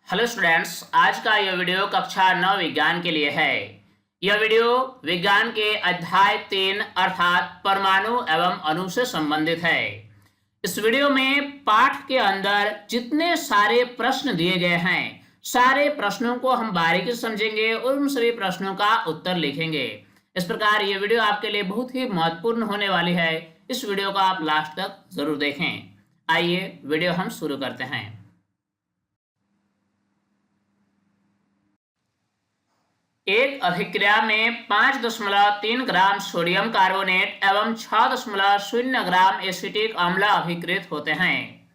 Hello students, आज का यह वीडियो कक्षा 9 विज्ञान के लिए है। यह वीडियो विज्ञान के अध्याय 3 अर्थात परमाणु एवं अणु से संबंधित है। इस वीडियो में पाठ के अंदर जितने सारे प्रश्न दिए गए हैं, सारे प्रश्नों को हम बारीकी से समझेंगे और उन सभी प्रश्नों का उत्तर लिखेंगे। इस प्रकार यह वीडियो आपके लिए बहुत ही महत्वपूर्ण होने वाली है। इस वीडियो को आप लास्ट तक जरूर देखें। आइए वीडियो हम शुरू करते हैं। एक अभिक्रिया में 5.3 ग्राम सोडियम कार्बोनेट एवं 6.0 ग्राम एसिटिक अम्ल अभिक्रित होते हैं।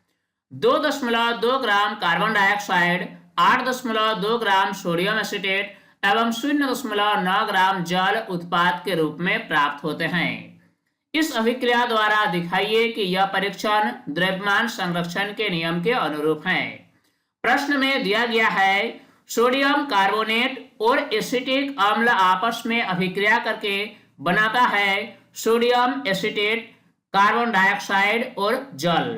2.2 gram carbon dioxide, 8.2 gram sodium acetate एवं 0.9 ग्राम जल उत्पाद के रूप में प्राप्त होते हैं। इस अभिक्रिया द्वारा दिखाइए कि यह परीक्षण द्रव्यमान संरक्षण के नियम के अनुरूप है। प्रश्न में दिया गया है, सोडियम कार्बोनेट और एसिटिक अम्ल आपस में अभिक्रिया करके बनाता है सोडियम एसिटेट, कार्बन डाइऑक्साइड और जल।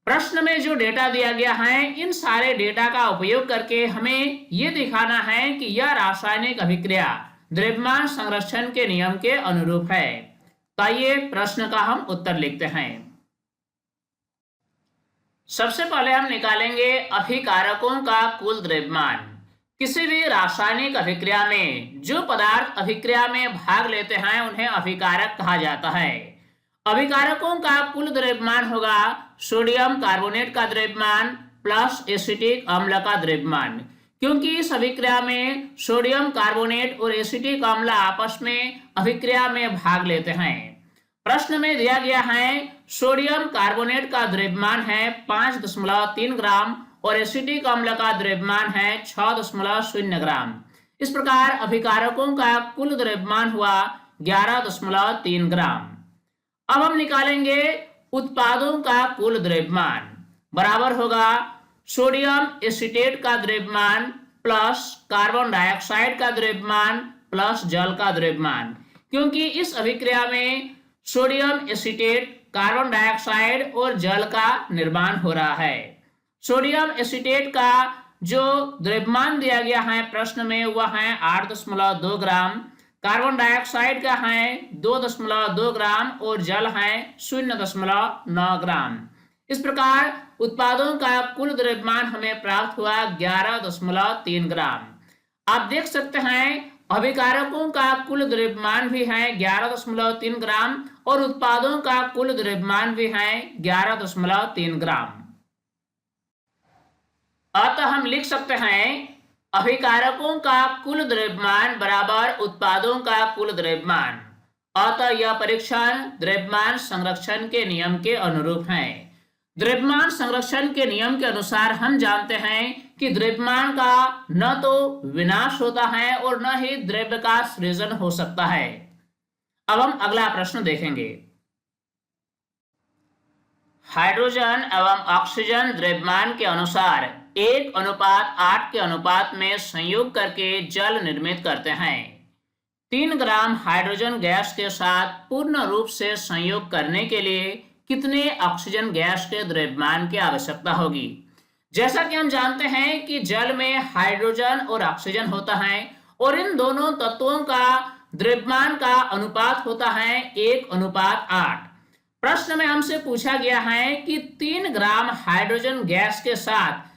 प्रश्न में जो डेटा दिया गया है, इन सारे डेटा का उपयोग करके हमें यह दिखाना है कि यह रासायनिक अभिक्रिया द्रव्यमान संरक्षण के नियम के अनुरूप है। तो आइए प्रश्न का हम उत्तर लिखते हैं। सबसे पहले हम निकालेंगे अभिकारकों का कुल द्रव्यमान। किसी भी रासायनिक अभिक्रिया में जो पदार्थ अभिक्रिया में भाग लेते हैं उन्हें अभिकारक कहा जाता है। अभिकारकों का कुल द्रव्यमान होगा सोडियम कार्बोनेट का द्रव्यमान प्लस एसिटिक अम्ल का द्रव्यमान, क्योंकि इस अभिक्रिया में सोडियम कार्बोनेट और एसिटिक अम्ल आपस में अभिक्रिया में भाग लेते हैं। प्रश्न में दिया गया है, सोडियम कार्बोनेट का द्रव्यमान है 5.3 ग्राम और एसिटिक अम्ल का द्रव्यमान है 6.0 ग्राम। इस प्रकार अभिकारकों का कुल द्रव्यमान हुआ 11.3 ग्राम। अब हम निकालेंगे उत्पादों का कुल द्रव्यमान, बराबर होगा सोडियम एसिटेट का द्रव्यमान प्लस कार्बन डाइऑक्साइड का द्रव्यमान प्लस जल का द्रव्यमान, क्योंकि इस अभिक्रिया में सोडियम एसिटेट, कार्बन डाइऑक्साइड और जल का निर्माण हो रहा है। सोडियम एसिटेट का जो द्रव्यमान दिया गया है प्रश्न में वह है 8.2 ग्राम, कार्बन डाइऑक्साइड का है 2.2 ग्राम और जल है 0.9 ग्राम। इस प्रकार उत्पादों का कुल द्रव्यमान हमें प्राप्त हुआ 11.3 ग्राम। आप देख सकते हैं अभिकारकों का कुल द्रव्यमान भी है 11.3 ग्राम और उत्पादों का कुल द्रव्यमान भी है 11.3 ग्राम। अतः हम लिख सकते हैं अभिकारकों का कुल द्रव्यमान बराबर उत्पादों का कुल द्रव्यमान। अतः यह परीक्षण द्रव्यमान संरक्षण के नियम के अनुरूप है। द्रव्यमान संरक्षण के नियम के अनुसार हम जानते हैं कि द्रव्यमान का न तो विनाश होता है और न ही द्रव्य का सृजन हो सकता है। अब हम अगला प्रश्न देखेंगे। हाइड्रोजन एवं ऑक्सीजन द्रव्यमान के अनुसार 1:8 के अनुपात में संयोग करके जल निर्मित करते हैं। 3 ग्राम हाइड्रोजन गैस के साथ पूर्ण रूप से संयोग करने के लिए कितने ऑक्सीजन गैस के द्रव्यमान की आवश्यकता होगी? जैसा कि हम जानते हैं कि जल में हाइड्रोजन और ऑक्सीजन होता है और इन दोनों तत्वों का द्रव्यमान का अनुपात होता है 1:8। प्रश्न में हमसे पूछा गया है कि 3 ग्राम हाइड्रोजन गैस के साथ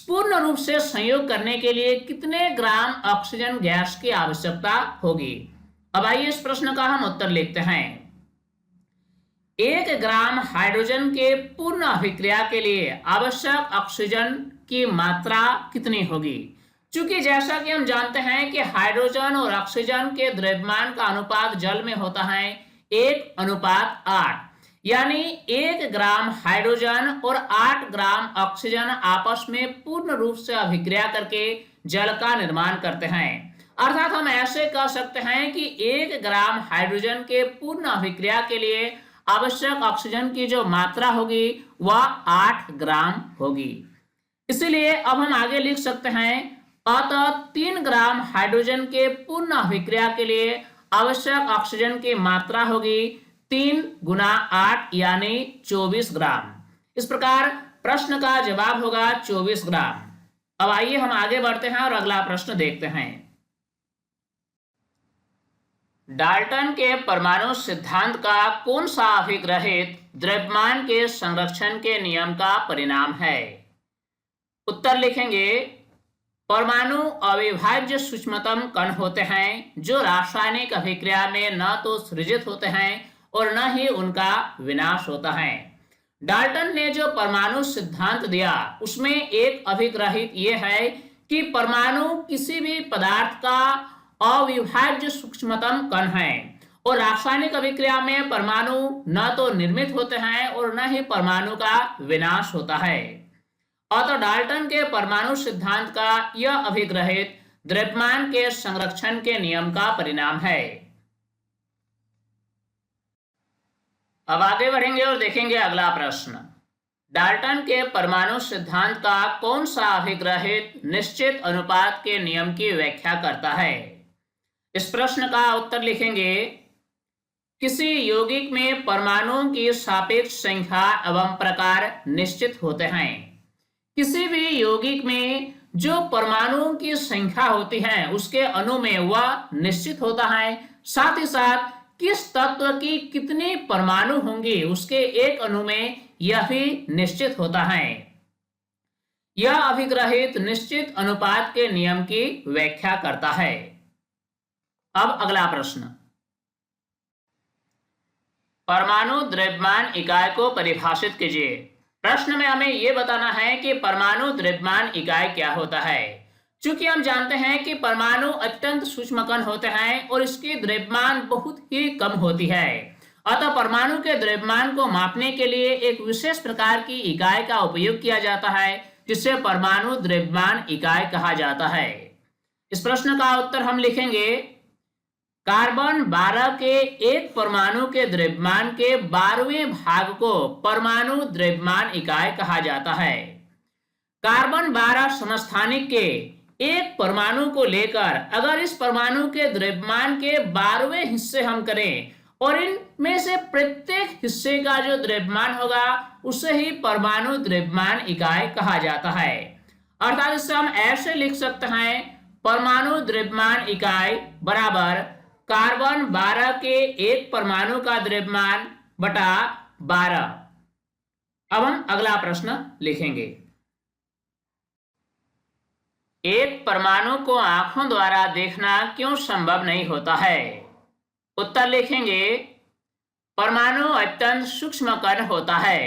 पूर्ण रूप से संयोग करने के लिए कितने ग्राम ऑक्सीजन गैस की आवश्यकता होगी। अब आइए इस प्रश्न का हम उत्तर लिखते हैं। 1 ग्राम हाइड्रोजन के पूर्ण अभिक्रिया के लिए आवश्यक ऑक्सीजन की मात्रा कितनी होगी? चूंकि जैसा कि हम जानते हैं कि हाइड्रोजन और ऑक्सीजन के द्रव्यमान का अनुपात जल में होता है 1:8, यानी 1 ग्राम हाइड्रोजन और 8 ग्राम ऑक्सीजन आपस में पूर्ण रूप से अभिक्रिया करके जल का निर्माण करते हैं। अर्थात हम ऐसे कह सकते हैं कि 1 ग्राम हाइड्रोजन के पूर्ण अभिक्रिया के लिए आवश्यक ऑक्सीजन की जो मात्रा होगी वह 8 ग्राम होगी। इसलिए अब हम आगे लिख सकते हैं, अतः 3 ग्राम हाइड्रोजन के पूर्ण अभिक्रिया के लिए आवश्यक ऑक्सीजन की मात्रा होगी 3 गुना 8 यानी 24 ग्राम। इस प्रकार प्रश्न का जवाब होगा 24 ग्राम। अब आइए हम आगे बढ़ते हैं और अगला प्रश्न देखते हैं। डाल्टन के परमाणु सिद्धांत का कौन सा अभिग्रहित द्रव्यमान के संरक्षण के नियम का परिणाम है? उत्तर लिखेंगे, परमाणु अविभाज्य सूक्ष्मतम कण होते हैं जो रासायनिक अभिक्रिया में न तो सृजित होते हैं और न ही उनका विनाश होता है। डाल्टन ने जो परमाणु सिद्धांत दिया उसमें एक अभिग्रहित यह है कि परमाणु किसी भी पदार्थ का अविभाज्य सूक्ष्मतम कण है और रासायनिक अभिक्रिया में परमाणु न तो निर्मित होते हैं और न ही परमाणु का विनाश होता है। अतः डाल्टन के परमाणु सिद्धांत का यह अभिग्रहित द्रव्यमान के संरक्षण के नियम का परिणाम है। अब आगे बढ़ेंगे और देखेंगे अगला प्रश्न। डाल्टन के परमाणु सिद्धांत का कौन सा अभिग्रहित निश्चित अनुपात के नियम की व्याख्या करता है? इस प्रश्न का उत्तर लिखेंगे, किसी यौगिक में परमाणुओं की सापेक्ष संख्या एवं प्रकार निश्चित होते हैं। किसी भी यौगिक में जो परमाणुओं की संख्या होती है उसके अणु में वह निश्चित होता है, साथ ही साथ किस तत्व की कितने परमाणु होंगे उसके एक अणु में यह भी निश्चित होता है। यह अभिग्रहित निश्चित अनुपात के नियम की व्याख्या करता है। अब अगला प्रश्न, परमाणु द्रव्यमान इकाई को परिभाषित कीजिए। प्रश्न में हमें यह बताना है कि परमाणु द्रव्यमान इकाई क्या होता है। चूंकि हम जानते हैं कि परमाणु अत्यंत सूक्ष्म कण होते हैं और इसकी द्रव्यमान बहुत ही कम होती है, अतः परमाणु के द्रव्यमान को मापने के लिए एक विशेष प्रकार की इकाई का उपयोग किया जाता है जिसे परमाणु द्रव्यमान इकाई कहा जाता है। इस प्रश्न का उत्तर हम लिखेंगे, कार्बन 12 के एक परमाणु के द्रव्यमान के 12वें भाग को परमाणु द्रव्यमान इकाई कहा जाता है। कार्बन 12 समस्थानिक के एक परमाणु को लेकर अगर इस परमाणु के द्रव्यमान के 12वें हिस्से हम करें और इनमें से प्रत्येक हिस्से का जो द्रव्यमान होगा उसे ही परमाणु द्रव्यमान इकाई कहा जाता है। अर्थात इसे हम ऐसे लिख सकते हैं, परमाणु द्रव्यमान इकाई बराबर कार्बन 12 के एक परमाणु का द्रव्यमान बटा 12। अब हम अगला प्रश्न लिखेंगे, एक परमाणु को आंखों द्वारा देखना क्यों संभव नहीं होता है? उत्तर लिखेंगे, परमाणु अत्यंत सूक्ष्म कण होता है।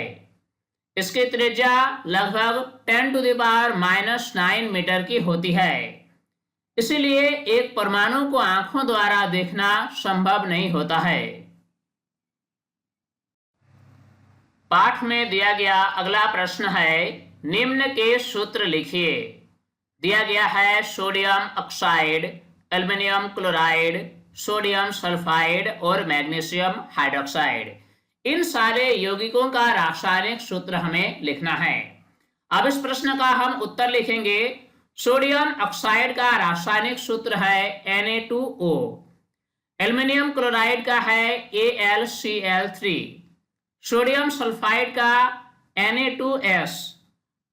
इसकी त्रिज्या लगभग 10⁻⁻9 मीटर की होती है, इसलिए एक परमाणु को आंखों द्वारा देखना संभव नहीं होता है। पाठ में दिया गया अगला प्रश्न है, निम्न के सूत्र लिखिए। दिया गया है sodium oxide, aluminium chloride, sodium sulphide और मैग्नीशियम हाइड्रोक्साइड। इन सारे यौगिकों का रासायनिक सूत्र हमें लिखना है। अब इस प्रश्न का हम उत्तर लिखेंगे। सोडियम ऑक्साइड का रासायनिक सूत्र है Na2O, एल्युमिनियम क्लोराइड का है AlCl3, सोडियम सल्फाइड का Na2S,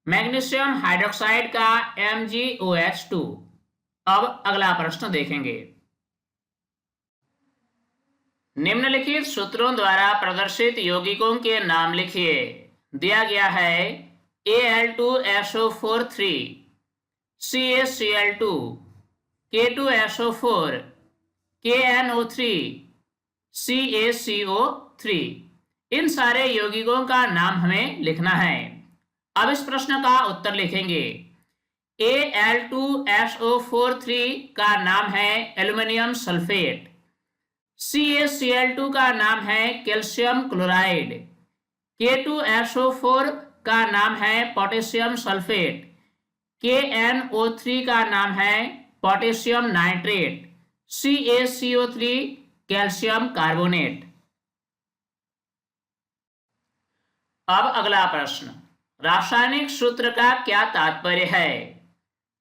मैग्नीशियम हाइड्रोक्साइड का MgOH2। अब अगला प्रश्न देखेंगे, निम्नलिखित सूत्रों द्वारा प्रदर्शित यौगिकों के नाम लिखिए। दिया गया है Al2SO4 CaCl2, K2SO4, KNO3, CaCO3। इन सारे यौगिकों का नाम हमें लिखना है। अब इस प्रश्न का उत्तर लिखेंगे। Al2SO4 का नाम है एल्युमिनियम सल्फेट, CaCl2 का नाम है कैल्शियम क्लोराइड, K2SO4 का नाम है पोटेशियम सल्फेट, KNO3 का नाम है potassium nitrate, CaCO3 calcium carbonate. अब अगला प्रश्न, रासायनिक सूत्र का क्या तात्पर्य है?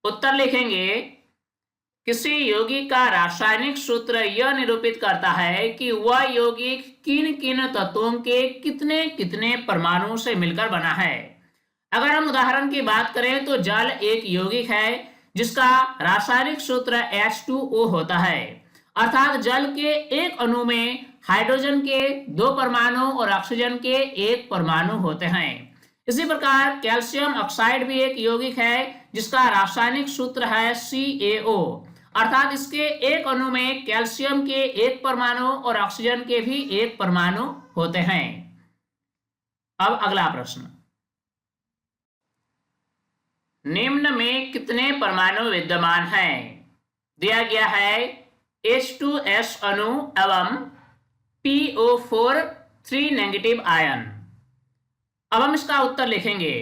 उत्तर लिखेंगे, किसी यौगिक का रासायनिक सूत्र यह निरूपित करता है कि वह यौगिक किन किन तत्वों के कितने कितने परमाणुओं से मिलकर बना है। अगर हम उदाहरण की बात करें तो जल एक यौगिक है जिसका रासायनिक सूत्र H2O होता है, अर्थात जल के एक अणु में हाइड्रोजन के 2 परमाणु और ऑक्सीजन के 1 परमाणु होते हैं। इसी प्रकार कैल्शियम ऑक्साइड भी एक यौगिक है जिसका रासायनिक सूत्र है CaO, अर्थात इसके एक अणु में कैल्शियम के 1 परमाणु और ऑक्सीजन के भी 1 परमाणु होते हैं। अब अगला प्रश्न, निम्न में कितने परमाणु विद्यमान हैं? दिया गया है H2S अणु एवं PO4 3 नेगेटिव आयन। अब हम इसका उत्तर लिखेंगे।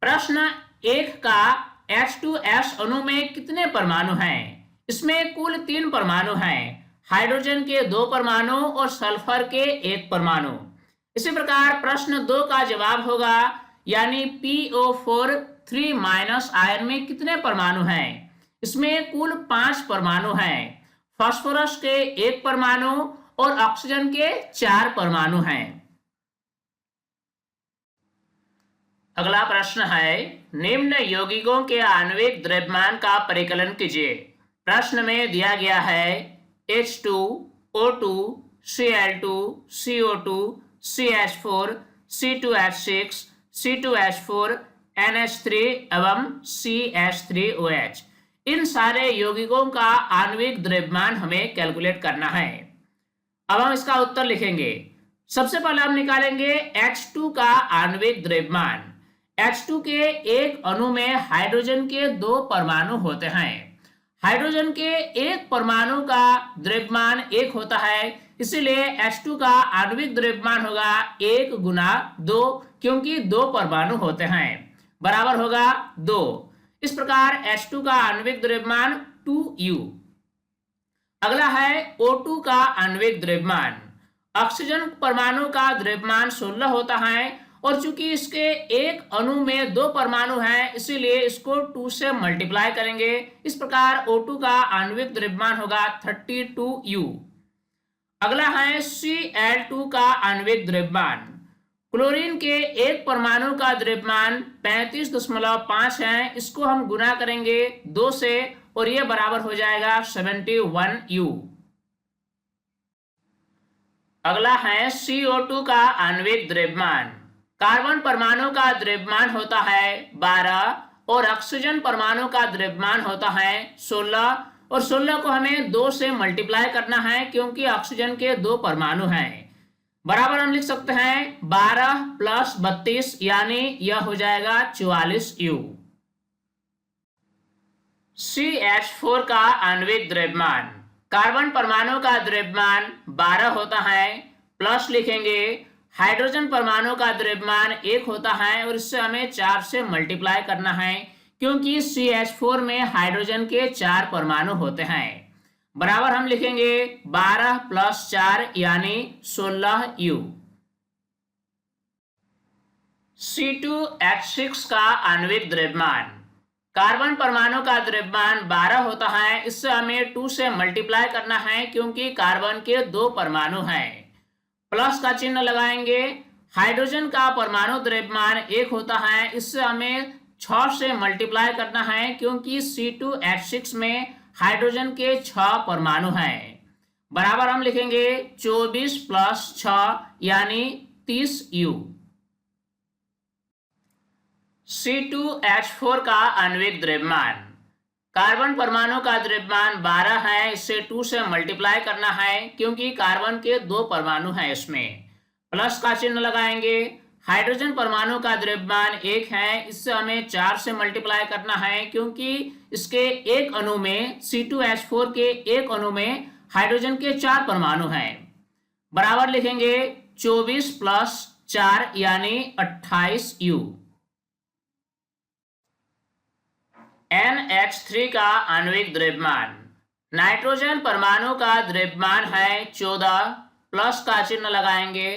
प्रश्न 1 का H2S अणु में कितने परमाणु हैं? इसमें कुल 3 परमाणु हैं, हाइड्रोजन के 2 परमाणु और सल्फर के 1 परमाणु। इसी प्रकार प्रश्न 2 का जवाब होगा यानी PO4 3 माइनस आयन में कितने परमाणु हैं? इसमें कुल 5 परमाणु हैं, फास्फोरस के 1 परमाणु और ऑक्सीजन के 4 परमाणु हैं। अगला प्रश्न है, निम्न यौगिकों के आणविक द्रव्यमान का परिकलन कीजिए। प्रश्न में दिया गया है H2, O2, Cl2, CO2, CH4, C2H6, C2H4, NH3 एवं CH3OH। इन सारे यौगिकों का आणविक द्रव्यमान हमें कैलकुलेट करना है। अब हम इसका उत्तर लिखेंगे। सबसे पहले हम निकालेंगे H2 का आणविक द्रव्यमान। H2 के एक अणु में हाइड्रोजन के 2 परमाणु होते हैं। हाइड्रोजन के एक परमाणु का द्रव्यमान 1 होता है, इसीलिए H2 का आणविक द्रव्यमान होगा 1 गुना 2, क्योंकि 2 परमाणु होते हैं, बराबर होगा 2। इस प्रकार H2 का आणविक द्रव्यमान 2U। अगला है O2 का आणविक द्रव्यमान। ऑक्सीजन परमाणु का द्रव्यमान 16 होता है और चूंकि इसके एक अणु में 2 परमाणु हैं, इसीलिए इसको 2 से मल्टीप्लाई करेंगे। इस प्रकार O2 का आणविक द्रव्यमान होगा 32U। अगला है Cl2 का आणविक द्रव्यमान। क्लोरीन के एक परमाणु का द्रव्यमान 35.5 है, इसको हम गुना करेंगे 2 से और यह बराबर हो जाएगा 71U। अगला है CO2 का आणविक द्रव्यमान। कार्बन परमाणु का द्रव्यमान होता है 12 और ऑक्सीजन परमाणु का द्रव्यमान होता है 16, और 16 को हमें 2 से मल्टीप्लाई करना है क्योंकि ऑक्सीजन के 2 परमाणु हैं। बराबर हम लिख सकते हैं 12 प्लस 32 यानी यह हो जाएगा 44U। CH4 का आणविक द्रव्यमान। कार्बन परमाणु का द्रव्यमान 12 होता है, प्लस लिखेंगे, हाइड्रोजन परमाणु का द्रव्यमान 1 होता है और इससे हमें 4 से मल्टीप्लाई करना है क्योंकि CH4 में हाइड्रोजन के 4 परमाणु होते हैं। बराबर हम लिखेंगे 12 प्लस 4 यानी 16U। C2H6 का आणविक द्रव्यमान। कार्बन परमाणु का द्रव्यमान 12 होता है, इससे हमें 2 से मल्टीप्लाई करना है क्योंकि कार्बन के 2 परमाणु हैं। प्लस का चिन्ह लगाएंगे। हाइड्रोजन का परमाणु द्रव्यमान 1 होता है, इससे हमें 6 से मल्टीप्लाई करना है क्योंकि C2H6 में हाइड्रोजन के 6 परमाणु हैं। बराबर हम लिखेंगे 24 प्लस 6 यानी 30U। C2H4 का आणविक द्रव्यमान। कार्बन परमाणु का द्रव्यमान 12 है, इससे 2 से मल्टीप्लाई करना है क्योंकि कार्बन के 2 परमाणु हैं इसमें। प्लस का चिन्ह लगाएंगे। हाइड्रोजन परमाणु का द्रव्यमान 1 है, इससे हमें 4 से मल्टीप्लाई करना है क्योंकि इसके एक अणु में C2H4 के एक अणु में हाइड्रोजन के 4 परमाणु हैं। बराबर लिखेंगे 24 प्लस 4 यानी 28U। NH3 का आणविक द्रव्यमान। नाइट्रोजन परमाणु का द्रव्यमान है 14, प्लस का चिन्ह लगाएंगे।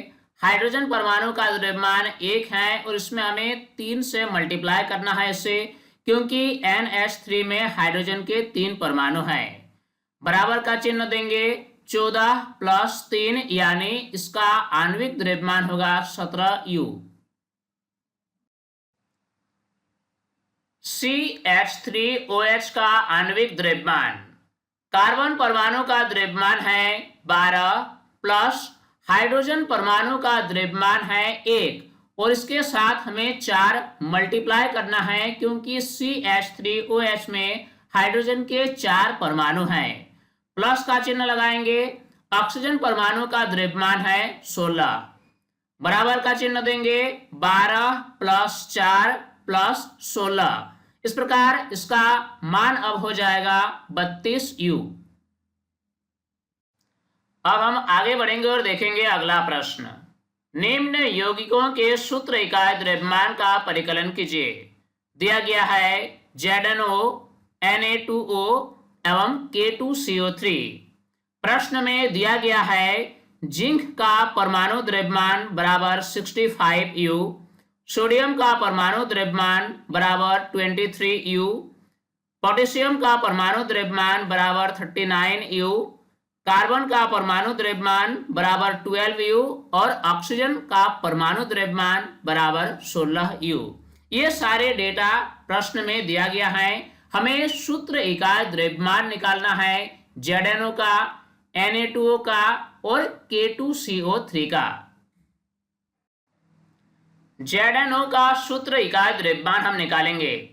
हाइड्रोजन परमाणु का द्रव्यमान 1 है और इसमें हमें 3 से मल्टीप्लाई करना है इसे क्योंकि NH3 में हाइड्रोजन के 3 परमाणु हैं। बराबर का चिन्ह देंगे। 14 प्लस 3 यानी इसका आणविक द्रव्यमान होगा 17U। CH3OH का आणविक द्रव्यमान, कार्बन परमाणु का द्रव्यमान है 12 प्लस हाइड्रोजन परमाणु का द्रव्यमान है 1 और इसके साथ हमें 4 मल्टीप्लाई करना है क्योंकि CH3OH में हाइड्रोजन के 4 परमाणु हैं। प्लस का चिन्ह लगाएंगे। ऑक्सीजन परमाणु का द्रव्यमान है 16, बराबर का चिन्ह देंगे 12 प्लस 4 प्लस 16। इस प्रकार इसका मान अब हो जाएगा 32U। अब हम आगे बढ़ेंगे और देखेंगे अगला प्रश्न। निम्न यौगिकों के सूत्र इकाई द्रव्यमान का परिकलन कीजिए। दिया गया है ZNO, Na2O एवं K2CO3। प्रश्न में दिया गया है जिंक का परमाणु द्रव्यमान बराबर 65U, सोडियम का परमाणु द्रव्यमान बराबर 23U, पोटेशियम का परमाणु द्रव्यमान बराबर 39U, कार्बन का परमाणु द्रव्यमान बराबर 12U और ऑक्सीजन का परमाणु द्रव्यमान बराबर 16U। ये सारे डेटा प्रश्न में दिया गया है। हमें सूत्र इकाई द्रव्यमान निकालना है ZNO का, Na2O का और K2CO3 का। ZNO का सूत्र इकाई द्रव्यमान हम निकालेंगे।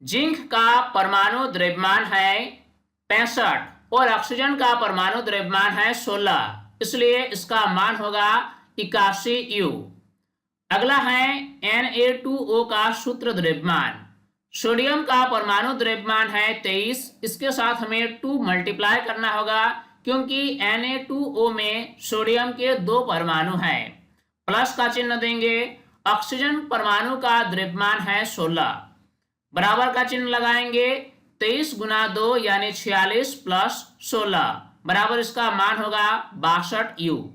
जिंक का परमाणु द्रव्यमान है 65 और ऑक्सीजन का परमाणु द्रव्यमान है 16, इसलिए इसका मान होगा 81U। अगला है Na2O का सूत्र द्रव्यमान। सोडियम का परमाणु द्रव्यमान है 23, इसके साथ हमें 2 मल्टीप्लाई करना होगा क्योंकि Na2O में सोडियम के 2 परमाणु हैं। प्लस का चिन्ह देंगे। ऑक्सीजन परमाणु का द्रव्यमान है 16, बराबर का चिन्ह लगाएंगे। 23 गुना 2 यानी 46 प्लस 16 बराबर इसका मान होगा 62U।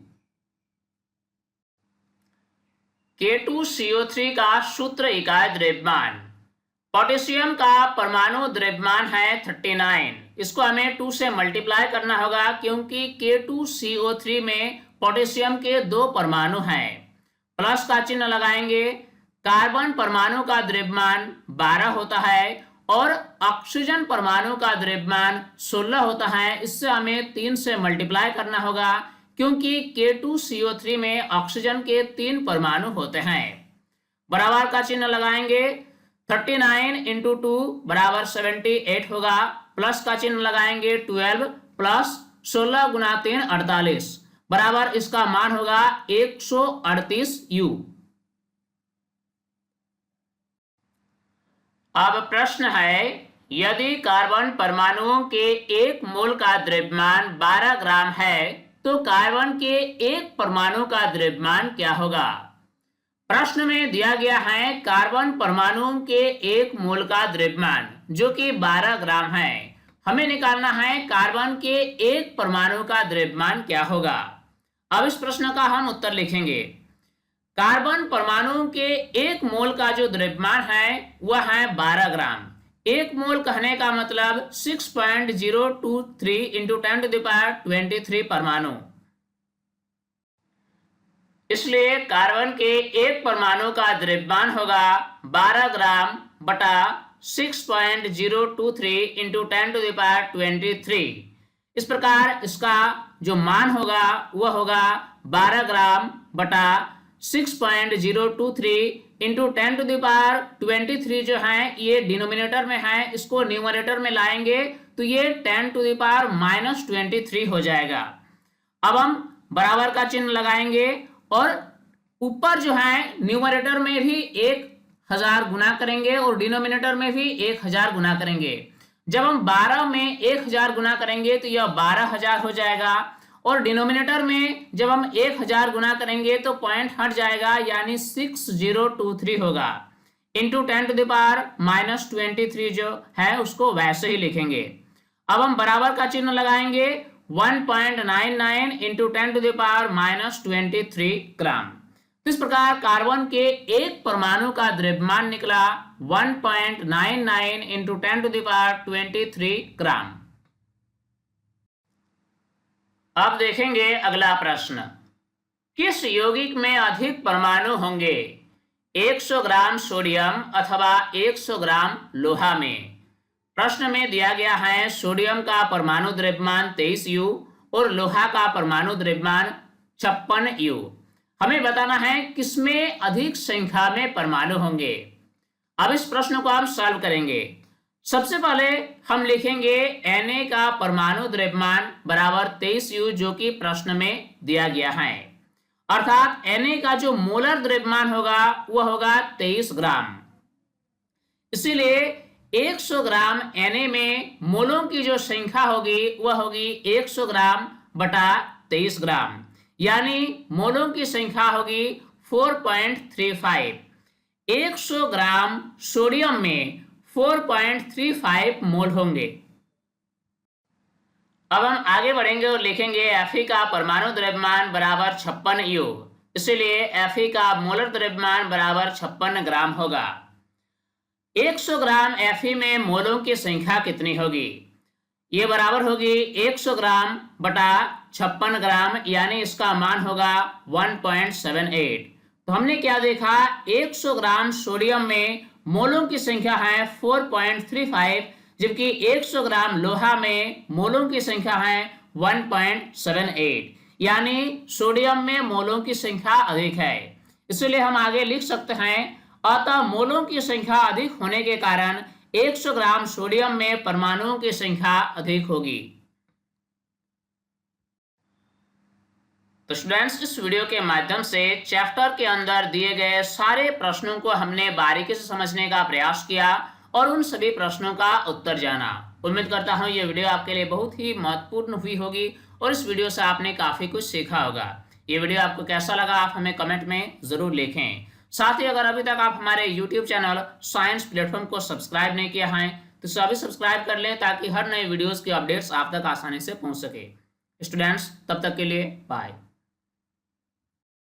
K2CO3 का सूत्र इकाई द्रव्यमान। पोटेशियम का परमाणु द्रव्यमान है 39, इसको हमें 2 से मल्टीप्लाई करना होगा क्योंकि K2CO3 में पोटेशियम के 2 परमाणु हैं। प्लस का चिन्ह लगाएंगे। कार्बन परमाणु का द्रव्यमान 12 होता है और ऑक्सीजन परमाणु का द्रव्यमान 16 होता है। इससे हमें 3 से मल्टीप्लाई करना होगा क्योंकि K2CO3 में ऑक्सीजन के 3 परमाणु होते हैं। बराबर का चिन्ह लगाएंगे। 39 इंटू 2 बराबर 78 होगा। प्लस का चिन्ह लगाएंगे। 12 प्लस 16 गुना 3 48 बराबर इसका मान होगा 138U। अब प्रश्न है, यदि कार्बन परमाणुओं के 1 मोल का द्रव्यमान 12 ग्राम है तो कार्बन के 1 परमाणु का द्रव्यमान क्या होगा। प्रश्न में दिया गया है कार्बन परमाणुओं के 1 मोल का द्रव्यमान जो कि 12 ग्राम है। हमें निकालना है कार्बन के 1 परमाणु का द्रव्यमान क्या होगा। अब इस प्रश्न का हम उत्तर लिखेंगे। कार्बन परमाणु के 1 मोल का जो द्रव्यमान है वह है 12 ग्राम। 1 मोल कहने का मतलब 6.023 इंटू 10⁻23 परमाणु। इसलिए कार्बन के 1 परमाणु का द्रव्यमान होगा 12 ग्राम बटा 6.023 इंटू 10⁻23। इस प्रकार इसका जो मान होगा वह होगा 12 ग्राम बटा 6.023 इंटू 10⁻23 जो है ये डिनोमिनेटर में है, इसको न्यूमरेटर में लाएंगे तो ये 10⁻⁻23 हो जाएगा। अब हम बराबर का चिन्ह लगाएंगे और ऊपर जो है न्यूमरेटर में भी 1000 गुना करेंगे और डिनोमिनेटर में भी 1000 गुना करेंगे। जब हम 12 में 1000 गुना करेंगे तो यह 12000 हो जाएगा और डिनोमिनेटर में जब हम 1000 गुना करेंगे तो पॉइंट हट जाएगा यानी 6023 होगा। इंटू 10⁻⁻23 जो है उसको वैसे ही लिखेंगे। अब हम बराबर का चिन्ह लगाएंगे। 1.99 इंटू 10⁻⁻23 ग्राम। तो इस प्रकार कार्बन के 1 परमाणु का द्रव्यमान निकला 1.99 इंटू 10⁻23 ग्राम। अब देखेंगे अगला प्रश्न। किस यौगिक में अधिक परमाणु होंगे। 100 ग्राम सोडियम अथवा 100 ग्राम लोहा में। प्रश्न में दिया गया है सोडियम का परमाणु द्रव्यमान 23 यू और लोहा का परमाणु द्रव्यमान 56 यू। हमें बताना है किसमें अधिक संख्या में परमाणु होंगे। अब इस प्रश्न को हम सॉल्व करेंगे। सबसे पहले हम लिखेंगे Na का परमाणु द्रव्यमान बराबर 23 यू, जो कि प्रश्न में दिया गया है। अर्थात Na का जो मोलर द्रव्यमान होगा वह होगा 23 ग्राम। इसीलिए 100 ग्राम Na में मोलों की जो संख्या होगी वह होगी 100 ग्राम बटा 23 ग्राम, यानी मोलों की संख्या होगी 4.35। 100 ग्राम सोडियम में 4.35 मोल होंगे। अब हम आगे बढ़ेंगे और लिखेंगे Fe का परमाणु द्रव्यमान बराबर 56 यू। इसलिए Fe का मोलर द्रव्यमान बराबर 56 ग्राम होगा। 100 ग्राम Fe में मोलों की संख्या कितनी होगी? ये बराबर होगी 100 ग्राम बटा 56 ग्राम, यानी इसका मान होगा 1.78। तो हमने क्या देखा, 100 ग्राम सोडियम में मोलों की संख्या है 4.35, जबकि 100 ग्राम लोहा में मोलों की संख्या है 1.78, यानी सोडियम में मोलों की संख्या अधिक है। इसलिए हम आगे लिख सकते हैं, अतः मोलों की संख्या अधिक होने के कारण 100 ग्राम सोडियम में परमाणुओं की संख्या अधिक होगी। तो स्टूडेंट्स, इस वीडियो के माध्यम से चैप्टर के अंदर दिए गए सारे प्रश्नों को हमने बारीकी से समझने का प्रयास किया और उन सभी प्रश्नों का उत्तर जाना। उम्मीद करता हूँ ये वीडियो आपके लिए बहुत ही महत्वपूर्ण हुई होगी और इस वीडियो से आपने काफ़ी कुछ सीखा होगा। ये वीडियो आपको कैसा लगा आप हमें कमेंट में ज़रूर लिखें। साथ ही अगर अभी तक आप हमारे यूट्यूब चैनल साइंस प्लेटफॉर्म को सब्सक्राइब नहीं किया है तो सभी सब्सक्राइब कर लें, ताकि हर नए वीडियोज़ की अपडेट्स आप तक आसानी से पहुँच सके। स्टूडेंट्स, तब तक के लिए बाय।